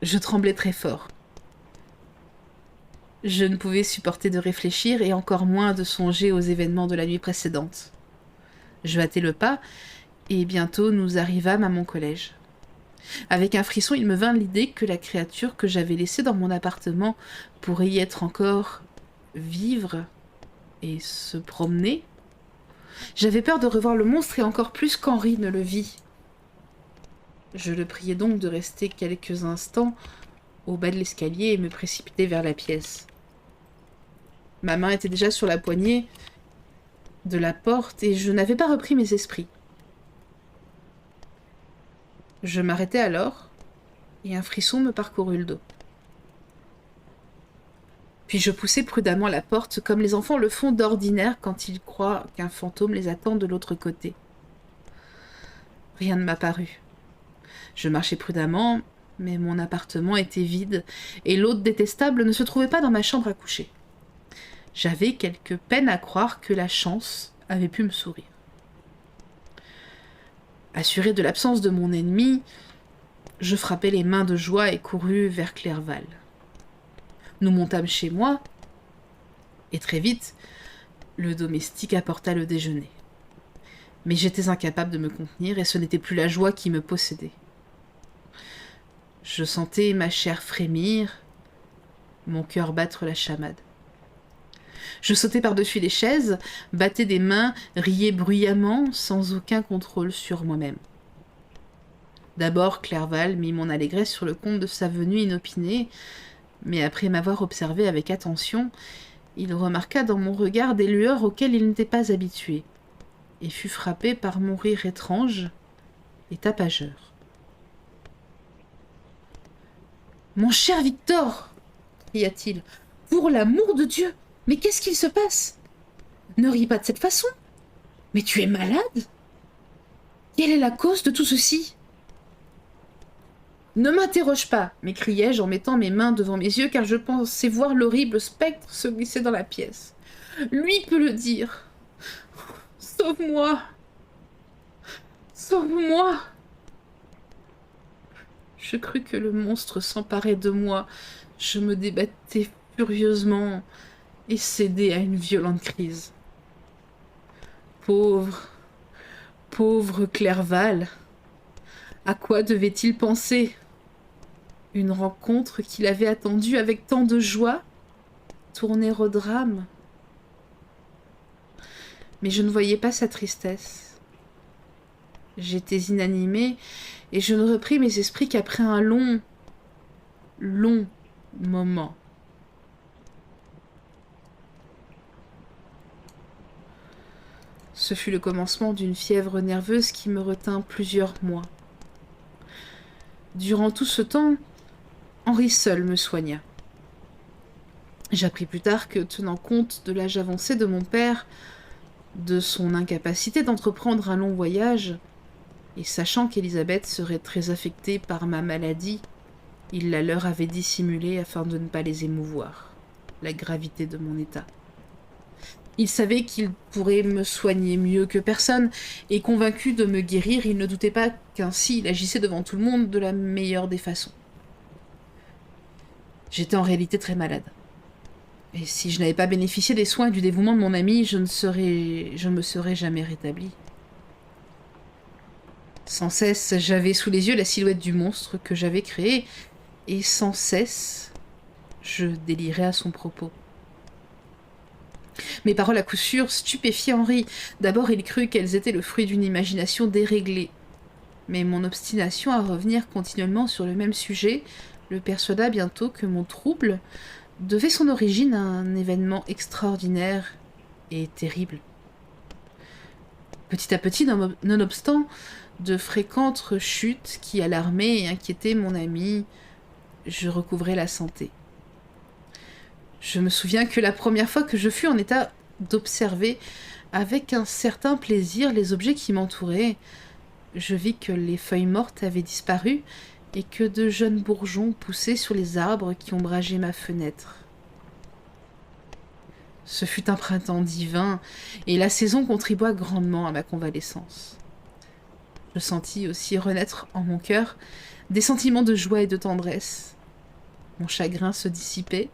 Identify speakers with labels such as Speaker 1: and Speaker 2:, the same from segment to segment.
Speaker 1: Je tremblais très fort. Je ne pouvais supporter de réfléchir et encore moins de songer aux événements de la nuit précédente. Je hâtai le pas et bientôt nous arrivâmes à mon collège. Avec un frisson, il me vint l'idée que la créature que j'avais laissée dans mon appartement pourrait y être encore, vivre et se promener. J'avais peur de revoir le monstre et encore plus qu'Henri ne le vit. Je le priai donc de rester quelques instants au bas de l'escalier et me précipitai vers la pièce. Ma main était déjà sur la poignée de la porte et je n'avais pas repris mes esprits. Je m'arrêtai alors et un frisson me parcourut le dos. Puis je poussai prudemment la porte comme les enfants le font d'ordinaire quand ils croient qu'un fantôme les attend de l'autre côté. Rien ne m'apparut. Je marchai prudemment, mais mon appartement était vide et l'hôte détestable ne se trouvait pas dans ma chambre à coucher. J'avais quelque peine à croire que la chance avait pu me sourire. Assuré de l'absence de mon ennemi, je frappai les mains de joie et courus vers Clerval. Nous montâmes chez moi, et très vite, le domestique apporta le déjeuner. Mais j'étais incapable de me contenir, et ce n'était plus la joie qui me possédait. Je sentais ma chair frémir, mon cœur battre la chamade. Je sautai par-dessus les chaises, battais des mains, riais bruyamment, sans aucun contrôle sur moi-même. D'abord, Clerval mit mon allégresse sur le compte de sa venue inopinée, mais après m'avoir observé avec attention, il remarqua dans mon regard des lueurs auxquelles il n'était pas habitué, et fut frappé par mon rire étrange et tapageur. « Mon cher Victor !» cria-t-il. « Pour l'amour de Dieu ! Mais qu'est-ce qu'il se passe? Ne ris pas de cette façon. Mais tu es malade? Quelle est la cause de tout ceci? » « Ne m'interroge pas, m'écriai-je en mettant mes mains devant mes yeux, car je pensais voir l'horrible spectre se glisser dans la pièce. Lui peut le dire. Sauve-moi. Sauve-moi. Je crus que le monstre s'emparait de moi. Je me débattais furieusement et cédai à une violente crise. Pauvre Clerval. À quoi devait-il penser? Une rencontre qu'il avait attendue avec tant de joie, tourner au drame. Mais je ne voyais pas sa tristesse. J'étais inanimée et je ne repris mes esprits qu'après un long moment. Ce fut le commencement d'une fièvre nerveuse qui me retint plusieurs mois. Durant tout ce temps, Henri seul me soigna. J'appris plus tard que, tenant compte de l'âge avancé de mon père, de son incapacité d'entreprendre un long voyage, et sachant qu'Élisabeth serait très affectée par ma maladie, il la leur avait dissimulée afin de ne pas les émouvoir, la gravité de mon état. Il savait qu'il pourrait me soigner mieux que personne, et convaincu de me guérir, il ne doutait pas qu'ainsi il agissait devant tout le monde de la meilleure des façons. J'étais en réalité très malade. Et si je n'avais pas bénéficié des soins et du dévouement de mon ami, je ne me serais jamais rétablie. Sans cesse, j'avais sous les yeux la silhouette du monstre que j'avais créé, et sans cesse, je délirais à son propos. Mes paroles à coup sûr stupéfiaient Henri. D'abord, il crut qu'elles étaient le fruit d'une imagination déréglée. Mais mon obstination à revenir continuellement sur le même sujet le persuada bientôt que mon trouble devait son origine à un événement extraordinaire et terrible. Petit à petit, nonobstant de fréquentes chutes qui alarmaient et inquiétaient mon ami, je recouvrais la santé. Je me souviens que la première fois que je fus en état d'observer avec un certain plaisir les objets qui m'entouraient, je vis que les feuilles mortes avaient disparu et que de jeunes bourgeons poussaient sur les arbres qui ombrageaient ma fenêtre. Ce fut un printemps divin, et la saison contribua grandement à ma convalescence. Je sentis aussi renaître en mon cœur des sentiments de joie et de tendresse, Mon chagrin se dissipait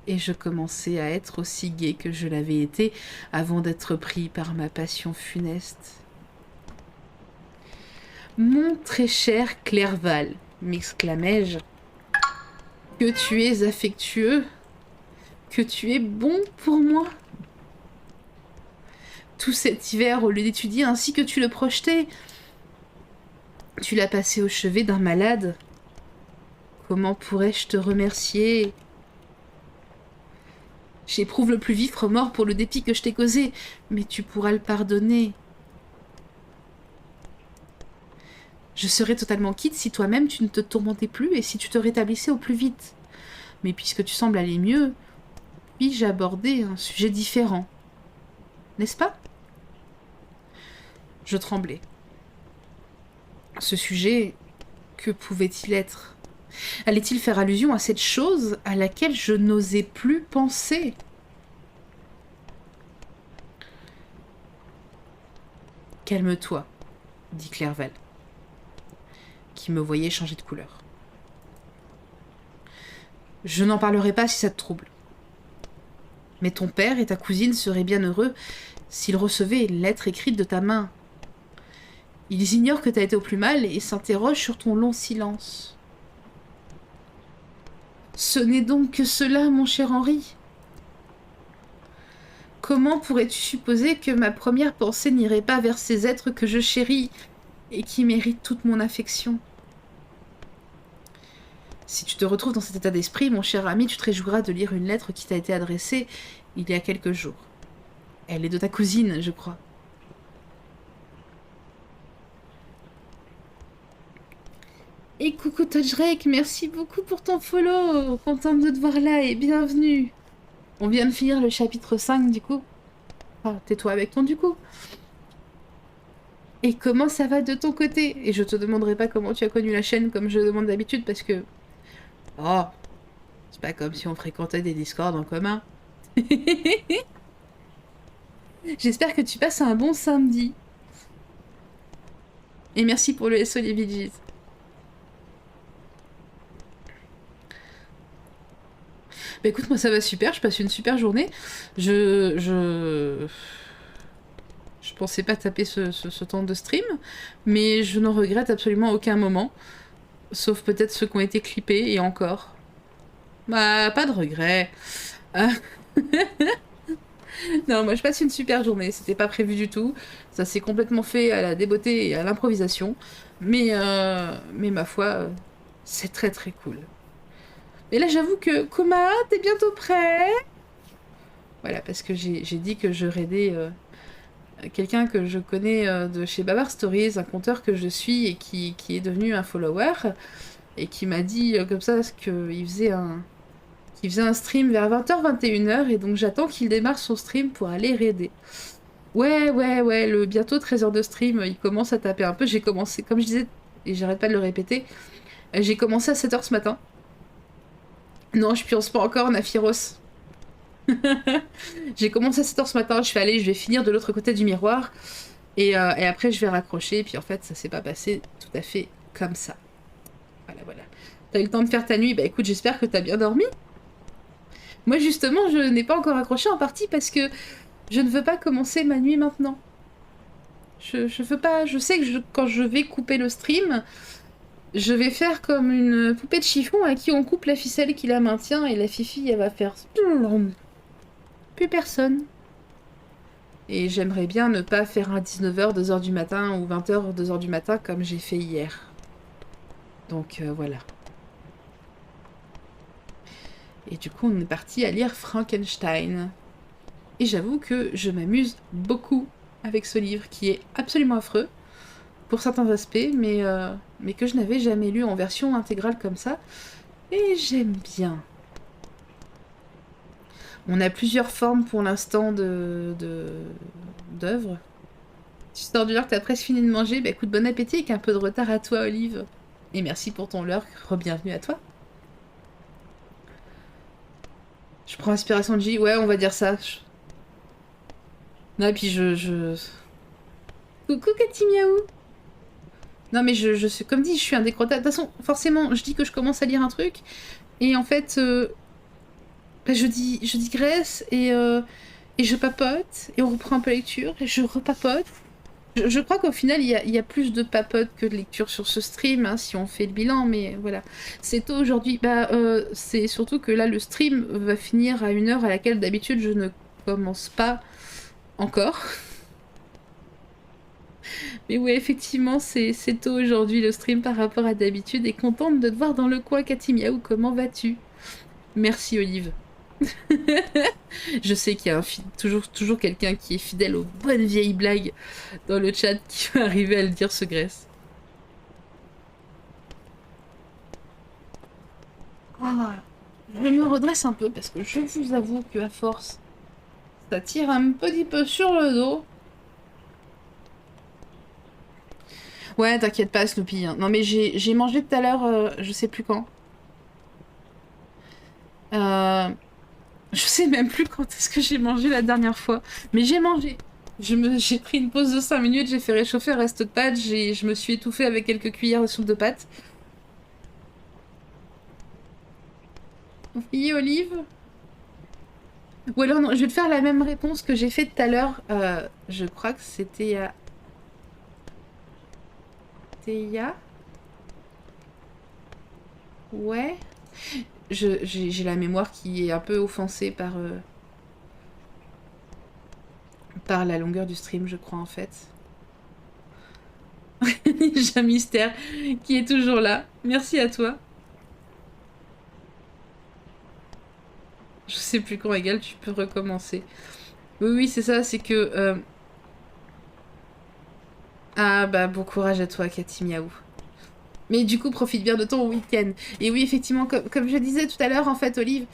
Speaker 1: et je commençais à être aussi gai que je l'avais été avant d'être pris par ma passion funeste. Mon très cher Clerval, m'exclamai-je, que tu es affectueux, que tu es bon pour moi. Tout cet hiver, au lieu d'étudier ainsi que tu le projetais, tu l'as passé au chevet d'un malade. Comment pourrais-je te remercier? J'éprouve le plus vif remords pour le dépit que je t'ai causé, mais tu pourras le pardonner. Je serais totalement quitte si toi-même tu ne te tourmentais plus et si tu te rétablissais au plus vite. Mais puisque tu sembles aller mieux, puis-je aborder un sujet différent, n'est-ce pas? Je tremblais. Ce sujet, que pouvait-il être? Allait-il faire allusion à cette chose à laquelle je n'osais plus penser? Calme-toi, dit Clerval, qui me voyait changer de couleur. Je n'en parlerai pas si ça te trouble. Mais ton père et ta cousine seraient bien heureux s'ils recevaient une lettre écrite de ta main. Ils ignorent que t'as été au plus mal et s'interrogent sur ton long silence. Ce n'est donc que cela, mon cher Henri. Comment pourrais-tu supposer que ma première pensée n'irait pas vers ces êtres que je chéris et qui méritent toute mon affection? Si tu te retrouves dans cet état d'esprit, mon cher ami, tu te réjouiras de lire une lettre qui t'a été adressée il y a quelques jours. Elle est de ta cousine, je crois. Et coucou Touchdrake, merci beaucoup pour ton follow. Contente de te voir là et bienvenue. On vient de finir le chapitre 5 du coup. Ah, tais-toi avec ton du coup. Et comment ça va de ton côté? Et je te demanderai pas comment tu as connu la chaîne comme je demande d'habitude parce que... Oh, c'est pas comme si on fréquentait des Discords en commun. J'espère que tu passes un bon samedi. Et merci pour le SO les VGs. Bah écoute, moi ça va super, je passe une super journée. Je pensais pas taper ce temps de stream, mais je n'en regrette absolument aucun moment. Sauf peut-être ceux qui ont été clippés, et encore. Bah, pas de regret. Non, moi je passe une super journée, c'était pas prévu du tout. Ça s'est complètement fait à la débeauté et à l'improvisation. Mais ma foi, c'est très très cool. Et là j'avoue que Kuma, t'es bientôt prêt? Voilà, parce que j'ai dit que je raidais quelqu'un que je connais de chez Babar Stories, un conteur que je suis et qui est devenu un follower, et qui m'a dit comme ça qu'il faisait un stream vers 20h, 21h, et donc j'attends qu'il démarre son stream pour aller raider. Ouais, le bientôt 13h de stream, il commence à taper un peu. J'ai commencé, comme je disais, et j'arrête pas de le répéter, j'ai commencé à 7h ce matin. Non, je pionce pas encore, Naphiros. J'ai commencé à 7h ce matin, je vais finir de l'autre côté du miroir, et après je vais raccrocher, et puis en fait ça s'est pas passé tout à fait comme ça. Voilà. T'as eu le temps de faire ta nuit? Bah écoute, j'espère que t'as bien dormi. Moi justement, je n'ai pas encore accroché en partie parce que je ne veux pas commencer ma nuit maintenant. Je veux pas, je sais que quand je vais couper le stream, je vais faire comme une poupée de chiffon à qui on coupe la ficelle qui la maintient, et la fifi elle va faire... Plus personne. Et j'aimerais bien ne pas faire un 19h, 2h du matin, ou 20h, 2h du matin, comme j'ai fait hier. Donc voilà. Et du coup, on est parti à lire Frankenstein. Et j'avoue que je m'amuse beaucoup avec ce livre, qui est absolument affreux, pour certains aspects, mais que je n'avais jamais lu en version intégrale comme ça. Et j'aime bien. On a plusieurs formes pour l'instant d'œuvres. Tu sors du leurre que t'as presque fini de manger, bah écoute, bon appétit et qu'un peu de retard à toi, Olive. Et merci pour ton leurre, re-bienvenue à toi. Je prends inspiration de J, ouais, on va dire ça. Non, et puis Coucou, Cathy Miaou. Non, mais je suis, comme dit, je suis indécrottable. De toute façon, forcément, je dis que je commence à lire un truc, et en fait, bah, je digresse, et je papote, et on reprend un peu la lecture, et je repapote. Je crois qu'au final, il y a plus de papote que de lecture sur ce stream, hein, si on fait le bilan, mais voilà. C'est tôt aujourd'hui. Bah, c'est surtout que là, le stream va finir à une heure à laquelle d'habitude je ne commence pas encore. Mais oui, effectivement, c'est tôt aujourd'hui le stream par rapport à d'habitude, et contente de te voir dans le coin, Cathy Miaou, comment vas-tu? Merci, Olive. Je sais qu'il y a toujours quelqu'un qui est fidèle aux bonnes vieilles blagues dans le chat qui va arriver à le dire, ce Grèce. Ah, je me redresse un peu parce que je vous avoue que à force, ça tire un petit peu sur le dos. Ouais, t'inquiète pas, Snoopy. Hein. Non mais j'ai mangé tout à l'heure, je sais plus quand. Je sais même plus quand est-ce que j'ai mangé la dernière fois. Mais j'ai mangé. J'ai pris une pause de 5 minutes, j'ai fait réchauffer un reste de pâtes, je me suis étouffée avec quelques cuillères de soupe de pâtes. Oui, Olive? Ou alors non, je vais te faire la même réponse que j'ai fait tout à l'heure. Je crois que c'était à... Théa? Ouais. J'ai la mémoire qui est un peu offensée par la longueur du stream, je crois, en fait. Ninja Mystère, qui est toujours là. Merci à toi. Je sais plus quand égal, tu peux recommencer. Oui, oui, c'est ça, c'est que... Ah, bah, bon courage à toi, Cathy Miaou. Mais du coup, profite bien de ton week-end. Et oui, effectivement, comme je disais tout à l'heure, en fait, Olive,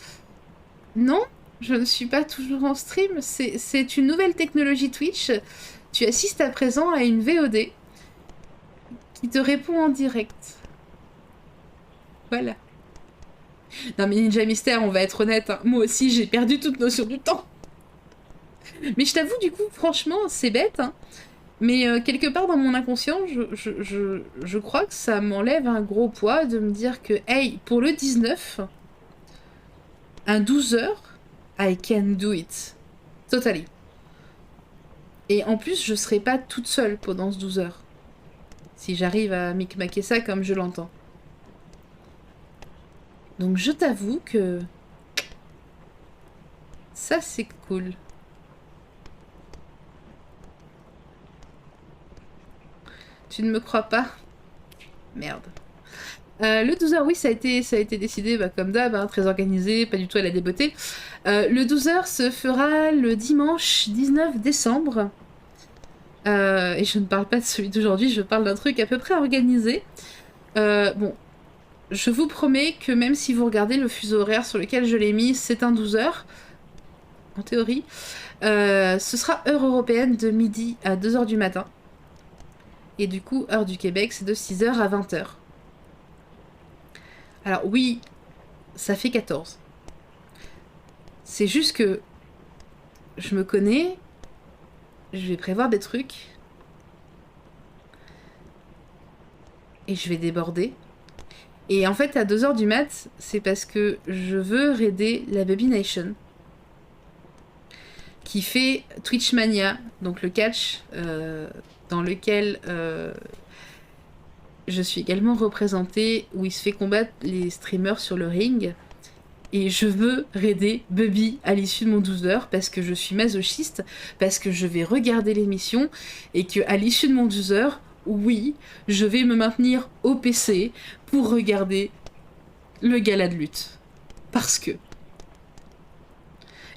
Speaker 1: non, je ne suis pas toujours en stream. C'est une nouvelle technologie Twitch. Tu assistes à présent à une VOD qui te répond en direct. Voilà. Non mais Ninja Mystère, on va être honnête, hein. Moi aussi j'ai perdu toute notion du temps. Mais je t'avoue, du coup, franchement, c'est bête, hein. Mais quelque part dans mon inconscient, je crois que ça m'enlève un gros poids de me dire que, hey, pour le 19, un 12 heures, I can do it. Totally. Et en plus, je serai pas toute seule pendant ce 12 heures. Si j'arrive à micmaquer ça comme je l'entends. Donc je t'avoue que... ça, c'est cool. Tu ne me crois pas? Merde. Le 12h, oui, ça a été décidé, bah, comme d'hab, hein, très organisé, pas du tout à la débeauté. Le 12h se fera le dimanche 19 décembre. Et je ne parle pas de celui d'aujourd'hui, je parle d'un truc à peu près organisé. Bon, je vous promets que même si vous regardez le fuseau horaire sur lequel je l'ai mis, c'est un 12h, en théorie. Ce sera heure européenne de midi à 2h du matin. Et du coup, heure du Québec, c'est de 6h à 20h. Alors oui, ça fait 14. C'est juste que je me connais, je vais prévoir des trucs, et je vais déborder. Et en fait, à 2h du mat, c'est parce que je veux raider la Baby Nation, qui fait Twitch Mania, donc le catch dans lequel je suis également représentée, où il se fait combattre les streamers sur le ring. Et je veux raider Bubby à l'issue de mon 12 heures parce que je suis masochiste, parce que je vais regarder l'émission et que à l'issue de mon 12 heures, oui, je vais me maintenir au PC pour regarder le gala de lutte. Parce que.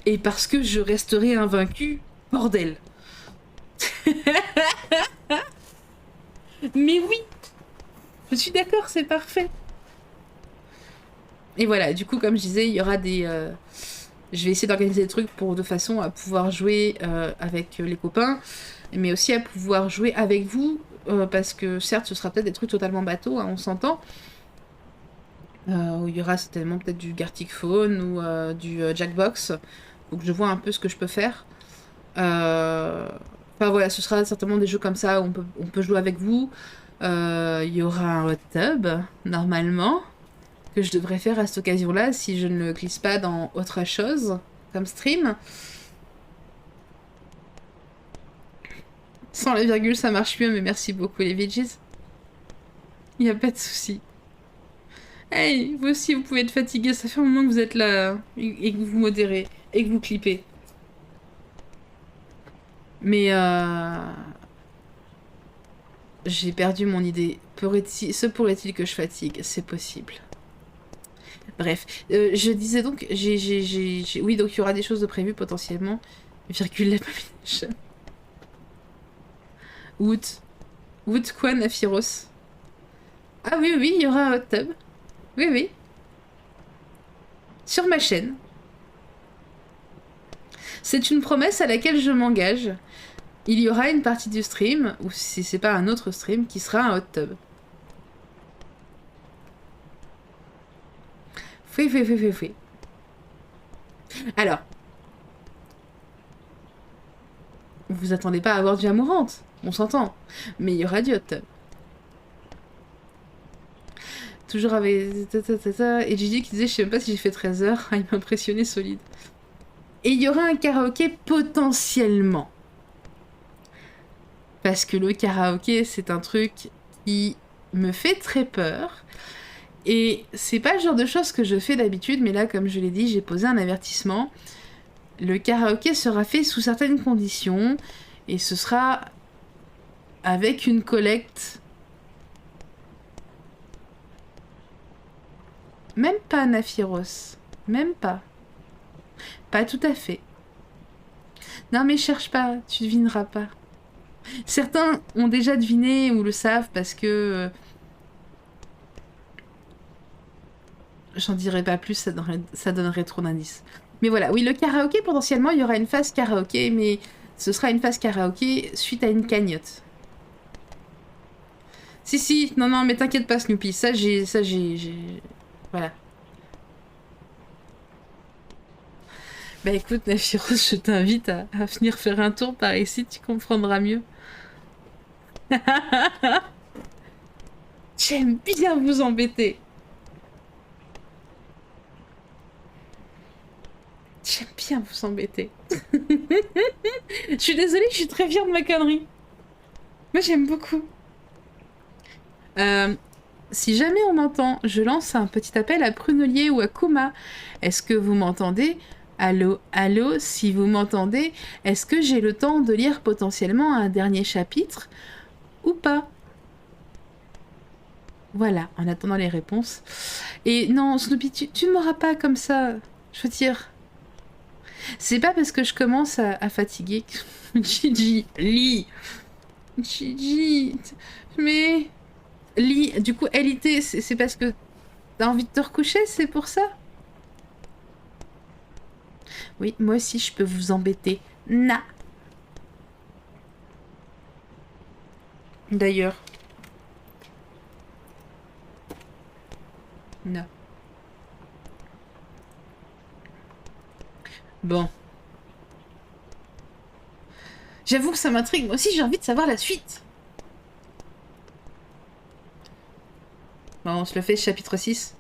Speaker 1: Et parce que je resterai invaincu, bordel. Mais oui, je suis d'accord, c'est parfait. Et voilà, du coup, comme je disais, il y aura des... je vais essayer d'organiser des trucs de façon à pouvoir jouer avec les copains, mais aussi à pouvoir jouer avec vous, parce que certes, ce sera peut-être des trucs totalement bateaux, hein, on s'entend. Où il y aura certainement peut-être du Gartic Phone ou du Jackbox. Donc je vois un peu ce que je peux faire. Enfin voilà, ce sera certainement des jeux comme ça où on peut jouer avec vous. Il y aura un hot tub, normalement, que je devrais faire à cette occasion-là si je ne le glisse pas dans autre chose, comme stream. Sans la virgule, ça marche mieux, mais merci beaucoup les Veggies. Il n'y a pas de souci. Hey, vous aussi, vous pouvez être fatigué. Ça fait un moment que vous êtes là et que vous modérez et que vous clippez. Mais j'ai perdu mon idée. Se pourrait-il que je fatigue? C'est possible. Bref, je disais donc, oui, donc il y aura des choses de prévues potentiellement. Virgule l'abomination. Wood quoi, Naphiros? Ah oui, oui, il y aura un hot tub. Oui, oui. Sur ma chaîne. C'est une promesse à laquelle je m'engage. Il y aura une partie du stream, ou si c'est pas un autre stream, qui sera un hot tub. Oui. Alors. Vous attendez pas à avoir du amourante, on s'entend. Mais il y aura du hot tub. Toujours avec... Et Gigi qui disait, je sais même pas si j'ai fait 13 heures. Il m'a impressionné solide. Et il y aura un karaoké potentiellement. Parce que le karaoké, c'est un truc qui me fait très peur. Et c'est pas le genre de choses que je fais d'habitude, mais là, comme je l'ai dit, j'ai posé un avertissement. Le karaoké sera fait sous certaines conditions, et ce sera avec une collecte. Même pas, Naphiros. Même pas. Pas tout à fait. Non mais cherche pas, tu devineras pas. Certains ont déjà deviné ou le savent parce que... J'en dirai pas plus, ça donnerait trop d'indices. Mais voilà, oui, le karaoké, potentiellement, il y aura une phase karaoké, mais ce sera une phase karaoké suite à une cagnotte. Si, non, mais t'inquiète pas, Snoopy, ça j'ai... Voilà. Bah écoute, Naphiros, je t'invite à venir faire un tour par ici, tu comprendras mieux. J'aime bien vous embêter. J'aime bien vous embêter. Je suis désolée, je suis très fière de ma connerie. Moi, j'aime beaucoup. Si jamais on m'entend, je lance un petit appel à Prunelier ou à Kuma. Est-ce que vous m'entendez? Allô, si vous m'entendez, est-ce que j'ai le temps de lire potentiellement un dernier chapitre ou pas? Voilà, en attendant les réponses. Et non, Snoopy, tu ne m'auras pas comme ça. Je veux dire... C'est pas parce que je commence à fatiguer que... Gigi, lis. Gigi... Mais... Lis, du coup, LIT, c'est parce que t'as envie de te recoucher, c'est pour ça? Oui, moi aussi, je peux vous embêter. Na. D'ailleurs. Non. Bon. J'avoue que ça m'intrigue. Moi aussi, j'ai envie de savoir la suite. Bon, on se le fait, chapitre 6.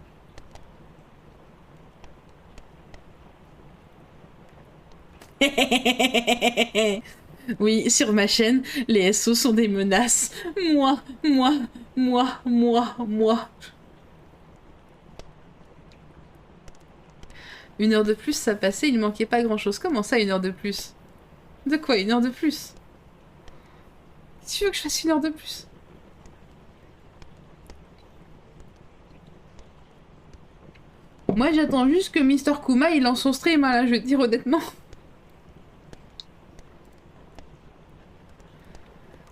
Speaker 1: Oui, sur ma chaîne, les SO sont des menaces. Moi. 1 heure de plus, ça passait, il manquait pas grand-chose. Comment ça, 1 heure de plus? De quoi, 1 heure de plus? Tu veux que je fasse 1 heure de plus? Moi, j'attends juste que Mr. Kuma, il lance son stream, hein, là, je vais te dire honnêtement.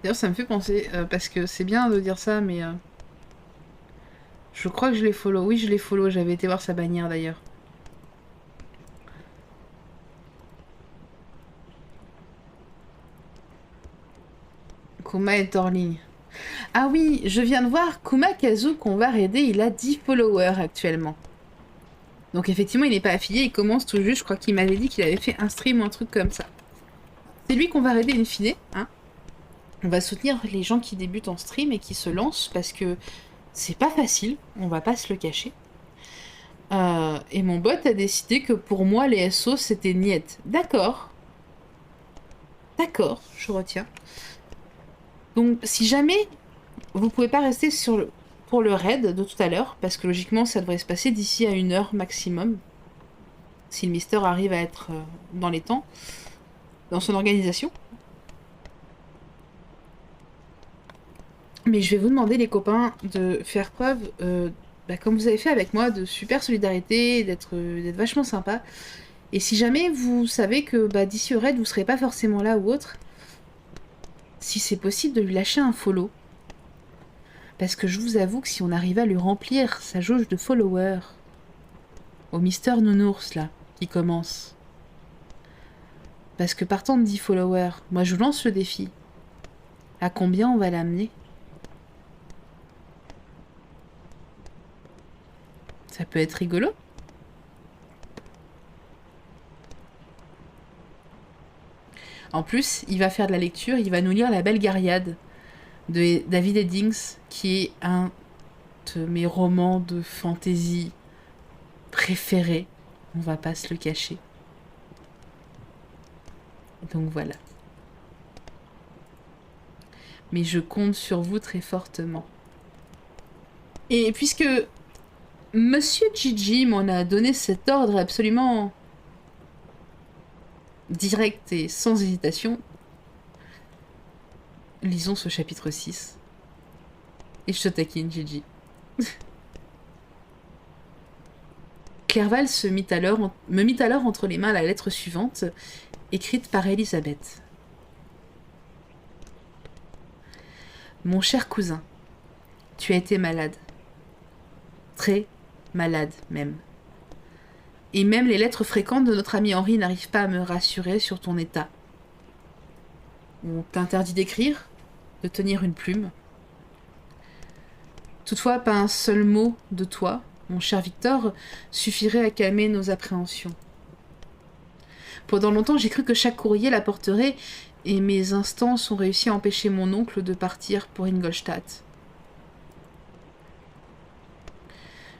Speaker 1: D'ailleurs, ça me fait penser, parce que c'est bien de dire ça, mais... je crois que je l'ai follow. Oui, je l'ai follow, j'avais été voir sa bannière, d'ailleurs. Kuma est hors ligne. Ah oui, je viens de voir Kuma Kazu qu'on va raider, il a 10 followers actuellement. Donc effectivement, il n'est pas affilié, il commence tout juste, je crois qu'il m'avait dit qu'il avait fait un stream ou un truc comme ça. C'est lui qu'on va raider in fine, hein. On va soutenir les gens qui débutent en stream et qui se lancent parce que c'est pas facile, on va pas se le cacher. Et mon bot a décidé que pour moi, les SO, c'était niette. D'accord. D'accord, je retiens. Donc, si jamais vous pouvez pas rester pour le raid de tout à l'heure, parce que logiquement, ça devrait se passer d'ici à 1 heure maximum, si le Mister arrive à être dans les temps, dans son organisation. Mais je vais vous demander, les copains, de faire preuve, comme vous avez fait avec moi, de super solidarité, d'être vachement sympa. Et si jamais vous savez que d'ici au raid, vous serez pas forcément là ou autre, si c'est possible de lui lâcher un follow. Parce que je vous avoue que si on arrive à lui remplir sa jauge de followers, au Mister Nounours là, qui commence. Parce que partant de 10 followers, moi je vous lance le défi. À combien on va l'amener? Ça peut être rigolo. En plus, il va faire de la lecture, il va nous lire La Belle Gariade de David Eddings, qui est un de mes romans de fantasy préférés. On va pas se le cacher. Donc voilà. Mais je compte sur vous très fortement. Et puisque Monsieur Gigi m'en a donné cet ordre absolument direct et sans hésitation, lisons ce chapitre 6. Et je te taquine, Gigi. Clerval me mit alors entre les mains la lettre suivante, écrite par Elisabeth. Mon cher cousin, tu as été malade. Très malade même. Et même les lettres fréquentes de notre ami Henri n'arrivent pas à me rassurer sur ton état. On t'interdit d'écrire, de tenir une plume. Toutefois, pas un seul mot de toi, mon cher Victor, suffirait à calmer nos appréhensions. Pendant longtemps, j'ai cru que chaque courrier l'apporterait, et mes instances ont réussi à empêcher mon oncle de partir pour Ingolstadt.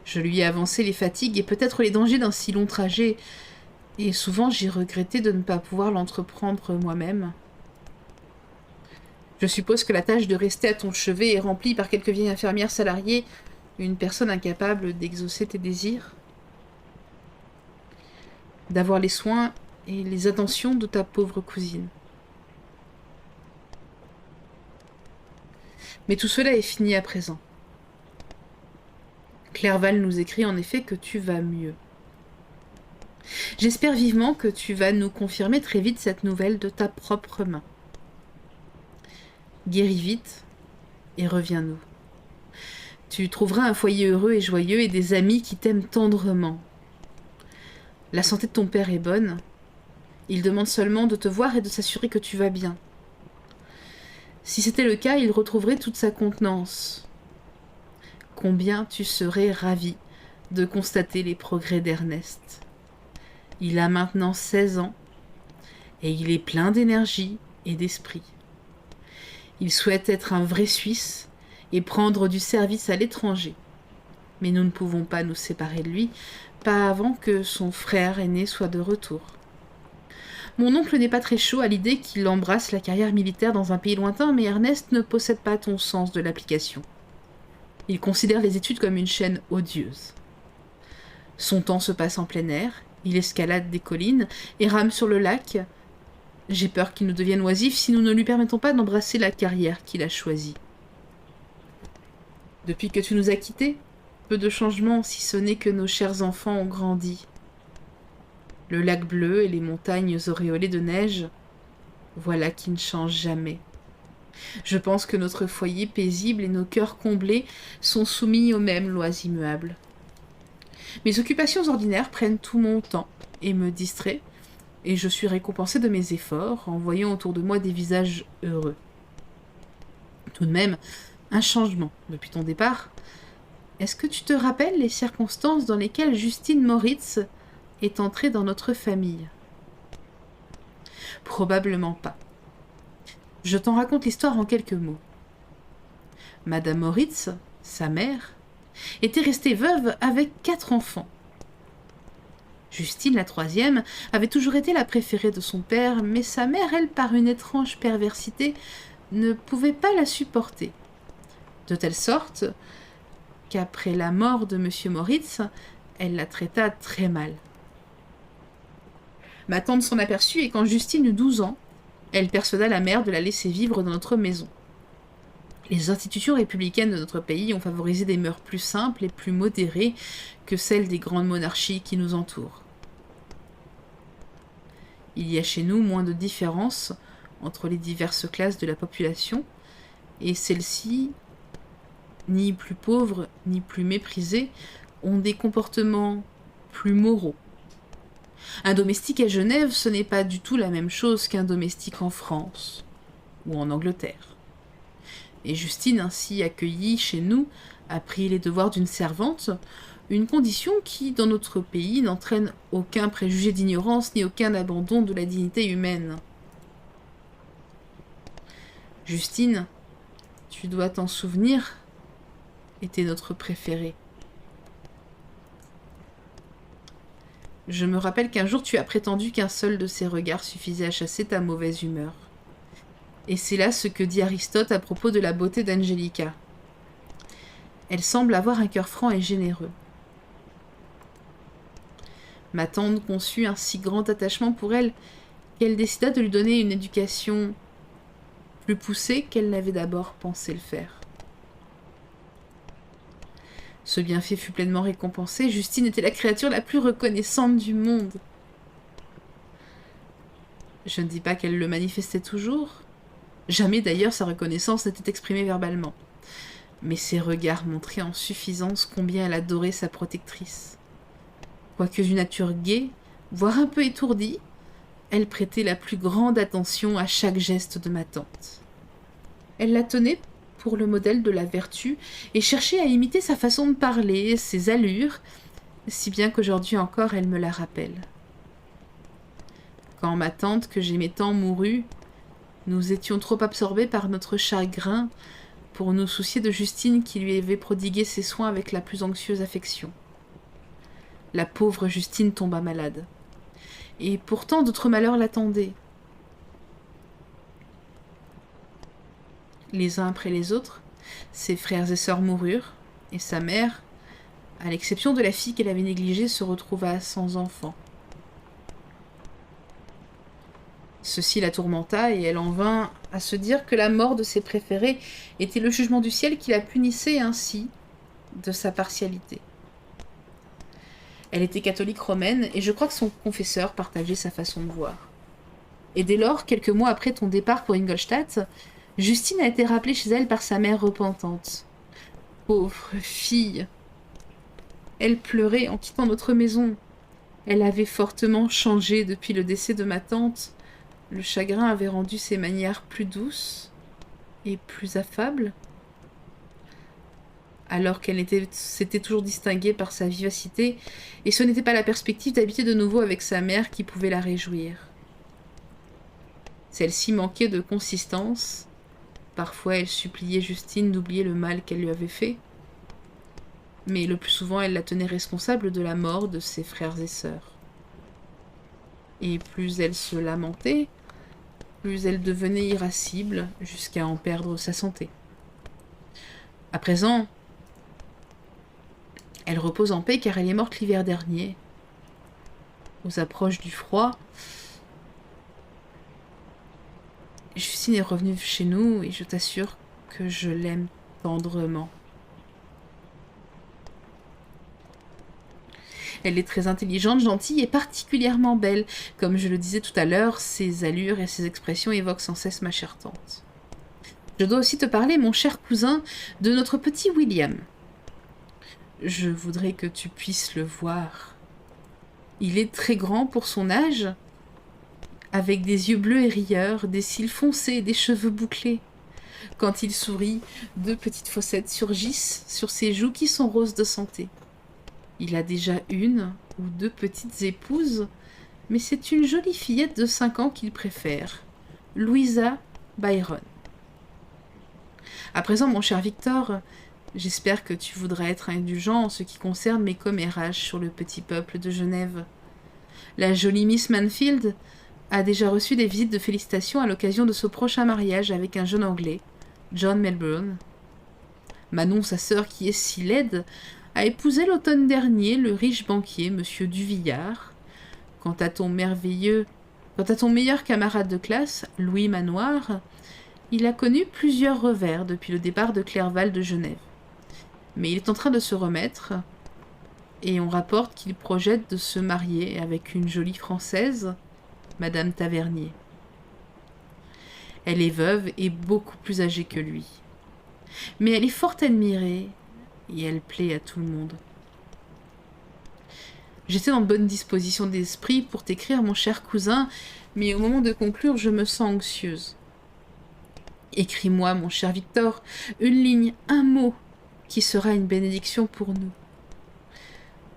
Speaker 1: Je lui ai avancé les fatigues et peut-être les dangers d'un si long trajet, et souvent j'ai regretté de ne pas pouvoir l'entreprendre moi-même. Je suppose que la tâche de rester à ton chevet est remplie par quelque vieille infirmière salariée, une personne incapable d'exaucer tes désirs, d'avoir les soins et les attentions de ta pauvre cousine. Mais tout cela est fini à présent. Clerval nous écrit en effet que tu vas mieux. J'espère vivement que tu vas nous confirmer très vite cette nouvelle de ta propre main. Guéris vite et reviens-nous. Tu trouveras un foyer heureux et joyeux et des amis qui t'aiment tendrement. La santé de ton père est bonne. Il demande seulement de te voir et de s'assurer que tu vas bien. Si c'était le cas, il retrouverait toute sa contenance. Combien tu serais ravi de constater les progrès d'Ernest. Il a maintenant 16 ans et il est plein d'énergie et d'esprit. Il souhaite être un vrai Suisse et prendre du service à l'étranger. Mais nous ne pouvons pas nous séparer de lui, pas avant que son frère aîné soit de retour. Mon oncle n'est pas très chaud à l'idée qu'il embrasse la carrière militaire dans un pays lointain, mais Ernest ne possède pas ton sens de l'application. Il considère les études comme une chaîne odieuse. Son temps se passe en plein air, il escalade des collines et rame sur le lac. J'ai peur qu'il nous devienne oisif si nous ne lui permettons pas d'embrasser la carrière qu'il a choisie. Depuis que tu nous as quittés, peu de changements, si ce n'est que nos chers enfants ont grandi. Le lac bleu et les montagnes auréolées de neige, voilà qui ne changent jamais. Je pense que notre foyer paisible et nos cœurs comblés sont soumis aux mêmes lois immuables. Mes occupations ordinaires prennent tout mon temps et me distraient, et je suis récompensée de mes efforts en voyant autour de moi des visages heureux. Tout de même, un changement depuis ton départ. Est-ce que tu te rappelles les circonstances dans lesquelles Justine Moritz est entrée dans notre famille? Probablement pas. Je t'en raconte l'histoire en quelques mots. Madame Moritz, sa mère, était restée veuve avec 4 enfants. Justine, la troisième, avait toujours été la préférée de son père, mais sa mère, elle, par une étrange perversité, ne pouvait pas la supporter. De telle sorte qu'après la mort de M. Moritz, elle la traita très mal. Ma tante s'en aperçut et quand Justine eut 12 ans, elle persuada la mère de la laisser vivre dans notre maison. Les institutions républicaines de notre pays ont favorisé des mœurs plus simples et plus modérées que celles des grandes monarchies qui nous entourent. Il y a chez nous moins de différence entre les diverses classes de la population, et celles-ci, ni plus pauvres ni plus méprisées, ont des comportements plus moraux. Un domestique à Genève, ce n'est pas du tout la même chose qu'un domestique en France ou en Angleterre. Et Justine, ainsi accueillie chez nous, a pris les devoirs d'une servante, une condition qui, dans notre pays, n'entraîne aucun préjugé d'ignorance ni aucun abandon de la dignité humaine. Justine, tu dois t'en souvenir, était notre préférée. Je me rappelle qu'un jour tu as prétendu qu'un seul de ses regards suffisait à chasser ta mauvaise humeur. Et c'est là ce que dit Aristote à propos de la beauté d'Angelica. Elle semble avoir un cœur franc et généreux. Ma tante conçut un si grand attachement pour elle qu'elle décida de lui donner une éducation plus poussée qu'elle n'avait d'abord pensé le faire. Ce bienfait fut pleinement récompensé. Justine était la créature la plus reconnaissante du monde. Je ne dis pas qu'elle le manifestait toujours. Jamais d'ailleurs sa reconnaissance n'était exprimée verbalement. Mais ses regards montraient en suffisance combien elle adorait sa protectrice. Quoique d'une nature gaie, voire un peu étourdie, elle prêtait la plus grande attention à chaque geste de ma tante. Elle la tenait pour le modèle de la vertu et cherchait à imiter sa façon de parler, ses allures, si bien qu'aujourd'hui encore elle me la rappelle. Quand ma tante, que j'aimais tant, mourut, nous étions trop absorbés par notre chagrin pour nous soucier de Justine qui lui avait prodigué ses soins avec la plus anxieuse affection. La pauvre Justine tomba malade. Et pourtant d'autres malheurs l'attendaient. Les uns après les autres, ses frères et sœurs moururent, et sa mère, à l'exception de la fille qu'elle avait négligée, se retrouva sans enfant. Ceci la tourmenta, et elle en vint à se dire que la mort de ses préférés était le jugement du ciel qui la punissait ainsi de sa partialité. Elle était catholique romaine, et je crois que son confesseur partageait sa façon de voir. Et dès lors, quelques mois après ton départ pour Ingolstadt, Justine a été rappelée chez elle par sa mère repentante. Pauvre fille! Elle pleurait en quittant notre maison. Elle avait fortement changé depuis le décès de ma tante. Le chagrin avait rendu ses manières plus douces et plus affables. Alors qu'elle s'était toujours distinguée par sa vivacité, et ce n'était pas la perspective d'habiter de nouveau avec sa mère qui pouvait la réjouir. Celle-ci manquait de consistance. Parfois, elle suppliait Justine d'oublier le mal qu'elle lui avait fait, mais le plus souvent, elle la tenait responsable de la mort de ses frères et sœurs. Et plus elle se lamentait, plus elle devenait irascible, jusqu'à en perdre sa santé. À présent, elle repose en paix car elle est morte l'hiver dernier. Aux approches du froid, Justine est revenue chez nous et je t'assure que je l'aime tendrement. Elle est très intelligente, gentille et particulièrement belle. Comme je le disais tout à l'heure, ses allures et ses expressions évoquent sans cesse ma chère tante. Je dois aussi te parler, mon cher cousin, de notre petit William. Je voudrais que tu puisses le voir. Il est très grand pour son âge, avec des yeux bleus et rieurs, des cils foncés et des cheveux bouclés. Quand il sourit, 2 petites fossettes surgissent sur ses joues qui sont roses de santé. Il a déjà 1 ou 2 petites épouses, mais c'est une jolie fillette de 5 ans qu'il préfère, Louisa Byron. À présent, mon cher Victor, j'espère que tu voudras être indulgent en ce qui concerne mes commérages sur le petit peuple de Genève. La jolie Miss Manfield a déjà reçu des visites de félicitations à l'occasion de ce prochain mariage avec un jeune Anglais, John Melbourne. Manon, sa sœur, qui est si laide, a épousé l'automne dernier le riche banquier, M. Duvillard. Quant à ton meilleur camarade de classe, Louis Manoir, il a connu plusieurs revers depuis le départ de Clerval de Genève. Mais il est en train de se remettre, et on rapporte qu'il projette de se marier avec une jolie Française, Madame Tavernier. Elle est veuve et beaucoup plus âgée que lui. Mais elle est fort admirée, et elle plaît à tout le monde. J'étais en bonne disposition d'esprit pour t'écrire, mon cher cousin, mais au moment de conclure, je me sens anxieuse. Écris-moi, mon cher Victor, une ligne, un mot, qui sera une bénédiction pour nous.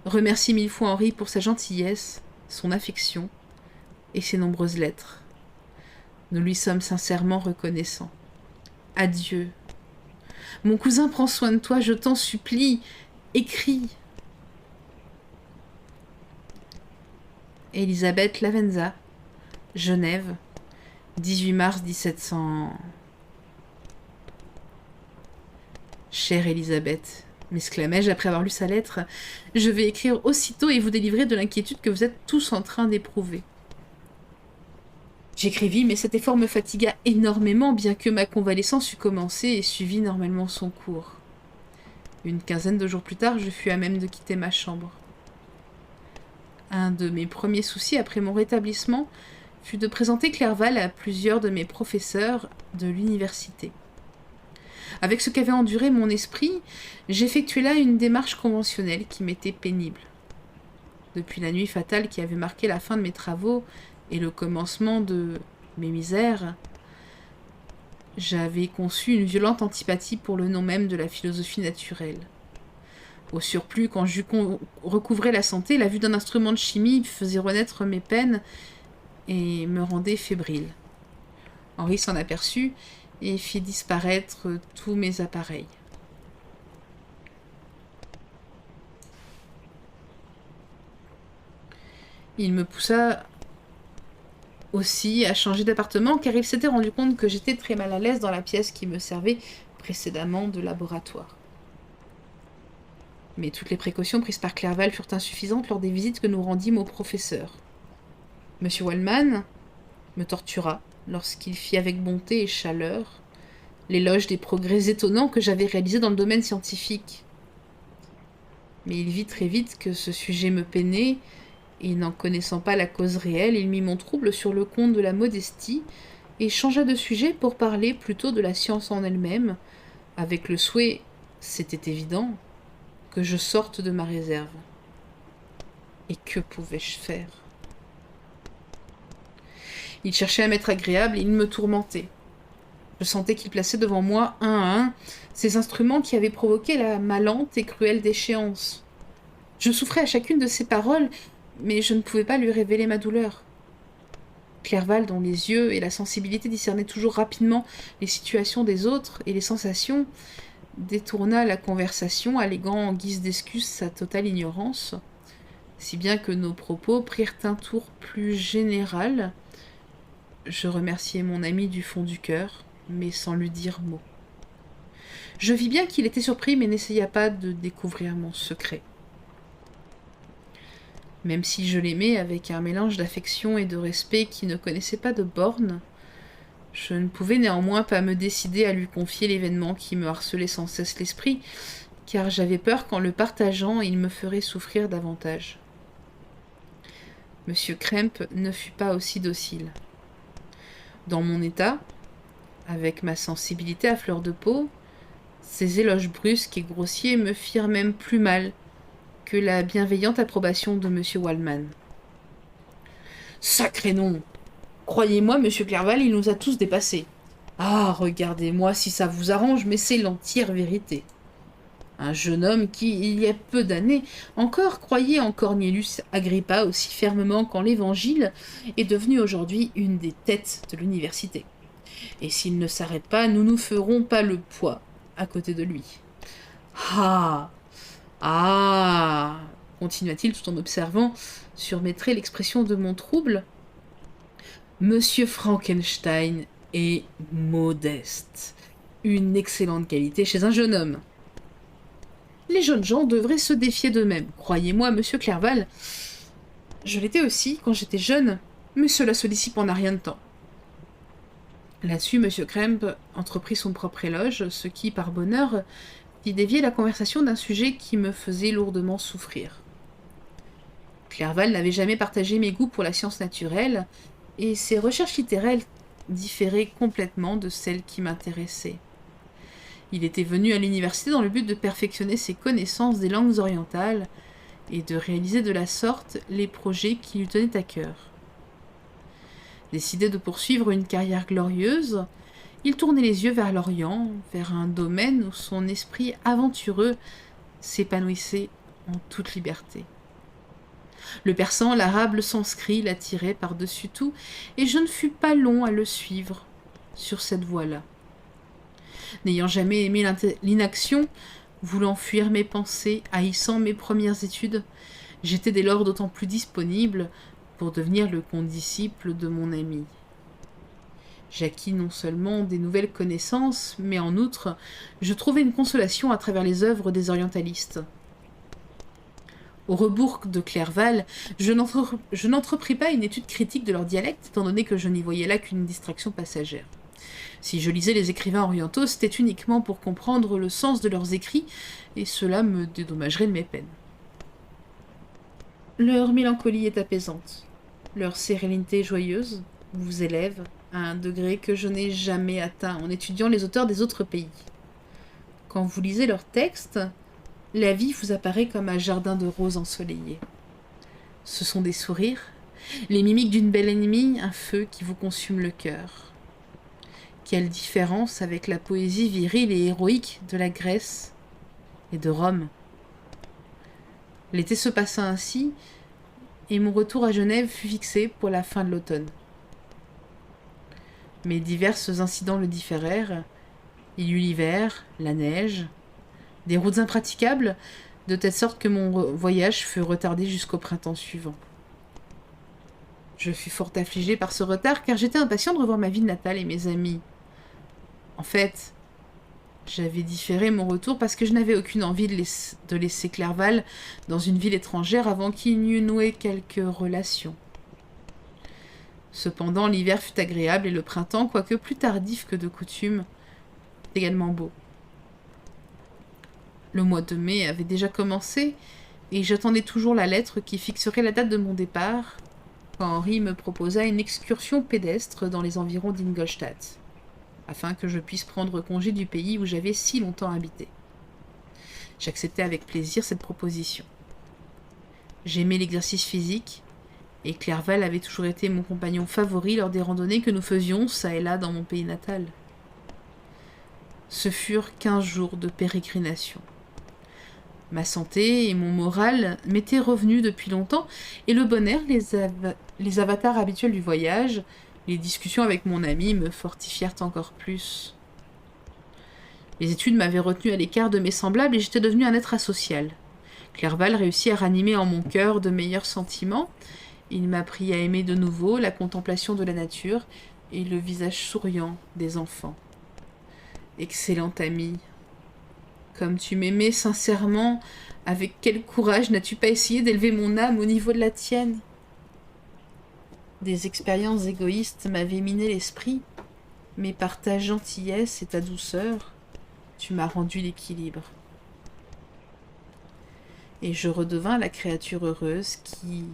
Speaker 1: Remercie mille fois Henri pour sa gentillesse, son affection et ses nombreuses lettres. Nous lui sommes sincèrement reconnaissants. Adieu. Mon cousin, prends soin de toi, je t'en supplie. Écris. Elisabeth Lavenza, Genève, 18 mars 1700... Chère Elisabeth, m'exclamai-je après avoir lu sa lettre, je vais écrire aussitôt et vous délivrer de l'inquiétude que vous êtes tous en train d'éprouver. J'écrivis, mais cet effort me fatigua énormément, bien que ma convalescence eût commencé et suivi normalement son cours. Une quinzaine de jours plus tard, je fus à même de quitter ma chambre. Un de mes premiers soucis après mon rétablissement fut de présenter Clerval à plusieurs de mes professeurs de l'université. Avec ce qu'avait enduré mon esprit, j'effectuai là une démarche conventionnelle qui m'était pénible. Depuis la nuit fatale qui avait marqué la fin de mes travaux et le commencement de mes misères, j'avais conçu une violente antipathie pour le nom même de la philosophie naturelle. Au surplus, quand j'eus recouvré la santé, la vue d'un instrument de chimie faisait renaître mes peines et me rendait fébrile. Henri s'en aperçut et fit disparaître tous mes appareils. Il me poussa aussi à changer d'appartement car il s'était rendu compte que j'étais très mal à l'aise dans la pièce qui me servait précédemment de laboratoire. Mais toutes les précautions prises par Clerval furent insuffisantes lors des visites que nous rendîmes au professeur. M. Waldman me tortura lorsqu'il fit avec bonté et chaleur l'éloge des progrès étonnants que j'avais réalisés dans le domaine scientifique. Mais il vit très vite que ce sujet me peinait, et n'en connaissant pas la cause réelle, il mit mon trouble sur le compte de la modestie, et changea de sujet pour parler plutôt de la science en elle-même, avec le souhait, c'était évident, que je sorte de ma réserve. Et que pouvais-je faire ? Il cherchait à m'être agréable et il me tourmentait. Je sentais qu'il plaçait devant moi, un à un, ces instruments qui avaient provoqué ma lente et cruelle déchéance. Je souffrais à chacune de ses paroles, mais je ne pouvais pas lui révéler ma douleur. Clerval, dont les yeux et la sensibilité discernaient toujours rapidement les situations des autres et les sensations, détourna la conversation, alléguant en guise d'excuse sa totale ignorance, si bien que nos propos prirent un tour plus général. Je remerciai mon ami du fond du cœur, mais sans lui dire mot. Je vis bien qu'il était surpris, mais n'essaya pas de découvrir mon secret. Même si je l'aimais avec un mélange d'affection et de respect qui ne connaissait pas de bornes, je ne pouvais néanmoins pas me décider à lui confier l'événement qui me harcelait sans cesse l'esprit, car j'avais peur qu'en le partageant, il me ferait souffrir davantage. Monsieur Krempe ne fut pas aussi docile. Dans mon état, avec ma sensibilité à fleur de peau, ces éloges brusques et grossiers me firent même plus mal que la bienveillante approbation de M. Waldman. « Sacré nom ! Croyez-moi, M. Clerval, il nous a tous dépassés. Ah, regardez-moi si ça vous arrange, mais c'est l'entière vérité. Un jeune homme qui, il y a peu d'années, encore croyait en Cornelius Agrippa aussi fermement qu'en l'Évangile, est devenu aujourd'hui une des têtes de l'université. Et s'il ne s'arrête pas, nous ne ferons pas le poids à côté de lui. Ah, ah, continua-t-il tout en observant sur mes traits l'expression de mon trouble. Monsieur Frankenstein est modeste. Une excellente qualité chez un jeune homme. Les jeunes gens devraient se défier d'eux-mêmes. Croyez-moi, monsieur Clerval, je l'étais aussi quand j'étais jeune, mais cela se dissipe en un rien de temps. Là-dessus, monsieur Kremp entreprit son propre éloge, ce qui, par bonheur, fit dévier la conversation d'un sujet qui me faisait lourdement souffrir. Clerval n'avait jamais partagé mes goûts pour la science naturelle, et ses recherches littéraires différaient complètement de celles qui m'intéressaient. Il était venu à l'université dans le but de perfectionner ses connaissances des langues orientales et de réaliser de la sorte les projets qui lui tenaient à cœur. Décidé de poursuivre une carrière glorieuse, il tournait les yeux vers l'Orient, vers un domaine où son esprit aventureux s'épanouissait en toute liberté. Le persan, l'arabe, le sanskrit l'attiraient par-dessus tout, et je ne fus pas long à le suivre sur cette voie-là. N'ayant jamais aimé l'inaction, voulant fuir mes pensées, haïssant mes premières études, j'étais dès lors d'autant plus disponible pour devenir le condisciple de mon ami. J'acquis non seulement des nouvelles connaissances, mais en outre, je trouvai une consolation à travers les œuvres des orientalistes. Au rebours de Clerval, je n'entrepris pas une étude critique de leur dialecte, étant donné que je n'y voyais là qu'une distraction passagère. Si je lisais les écrivains orientaux, c'était uniquement pour comprendre le sens de leurs écrits, et cela me dédommagerait de mes peines. Leur mélancolie est apaisante, leur sérénité joyeuse vous élève à un degré que je n'ai jamais atteint en étudiant les auteurs des autres pays. Quand vous lisez leurs textes, la vie vous apparaît comme un jardin de roses ensoleillé. Ce sont des sourires, les mimiques d'une belle ennemie, un feu qui vous consume le cœur. Quelle différence avec la poésie virile et héroïque de la Grèce et de Rome. L'été se passa ainsi, et mon retour à Genève fut fixé pour la fin de l'automne. Mais divers incidents le différèrent. Il y eut l'hiver, la neige, des routes impraticables, de telle sorte que mon voyage fut retardé jusqu'au printemps suivant. Je fus fort affligé par ce retard, car j'étais impatient de revoir ma ville natale et mes amis. En fait, j'avais différé mon retour parce que je n'avais aucune envie de laisser Clerval dans une ville étrangère avant qu'il n'y eût noué quelques relations. Cependant, l'hiver fut agréable et le printemps, quoique plus tardif que de coutume, également beau. Le mois de mai avait déjà commencé, et j'attendais toujours la lettre qui fixerait la date de mon départ, quand Henri me proposa une excursion pédestre dans les environs d'Ingolstadt, afin que je puisse prendre congé du pays où j'avais si longtemps habité. J'acceptai avec plaisir cette proposition. J'aimais l'exercice physique, et Clerval avait toujours été mon compagnon favori lors des randonnées que nous faisions çà et là dans mon pays natal. Ce furent 15 jours de pérégrination. Ma santé et mon moral m'étaient revenus depuis longtemps, et le bon air, les avatars habituels du voyage, les discussions avec mon ami me fortifièrent encore plus. Les études m'avaient retenu à l'écart de mes semblables et j'étais devenu un être asocial. Clerval réussit à ranimer en mon cœur de meilleurs sentiments. Il m'apprit à aimer de nouveau la contemplation de la nature et le visage souriant des enfants. Excellent ami, comme tu m'aimais sincèrement, avec quel courage n'as-tu pas essayé d'élever mon âme au niveau de la tienne ? Des expériences égoïstes m'avaient miné l'esprit, mais par ta gentillesse et ta douceur, tu m'as rendu l'équilibre. Et je redevins la créature heureuse qui,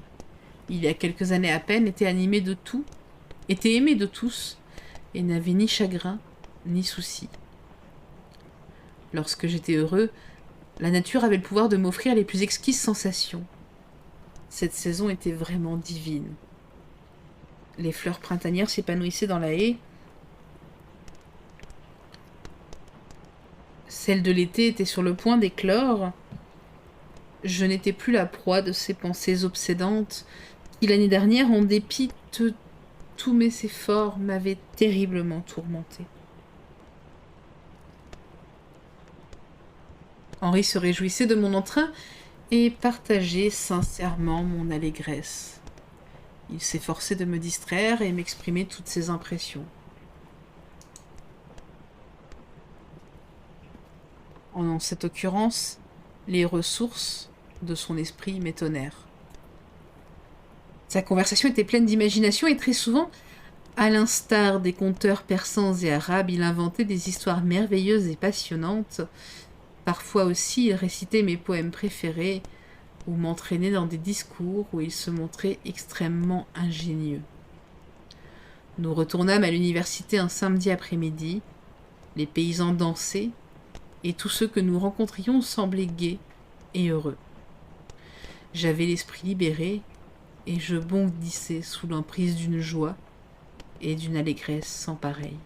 Speaker 1: il y a quelques années à peine, était animée de tout, était aimée de tous, et n'avait ni chagrin, ni souci. Lorsque j'étais heureux, la nature avait le pouvoir de m'offrir les plus exquises sensations. Cette saison était vraiment divine. Les fleurs printanières s'épanouissaient dans la haie. Celles de l'été étaient sur le point d'éclore. Je n'étais plus la proie de ces pensées obsédantes qui, l'année dernière, en dépit tous mes efforts m'avaient terriblement tourmentée. Henri se réjouissait de mon entrain et partageait sincèrement mon allégresse. Il s'efforçait de me distraire et m'exprimer toutes ses impressions. En cette occurrence, les ressources de son esprit m'étonnèrent. Sa conversation était pleine d'imagination et très souvent, à l'instar des conteurs persans et arabes, il inventait des histoires merveilleuses et passionnantes. Parfois aussi, il récitait mes poèmes préférés ou m'entraînait dans des discours où il se montrait extrêmement ingénieux. Nous retournâmes à l'université un samedi après-midi. Les paysans dansaient et tous ceux que nous rencontrions semblaient gais et heureux. J'avais l'esprit libéré et je bondissais sous l'emprise d'une joie et d'une allégresse sans pareille.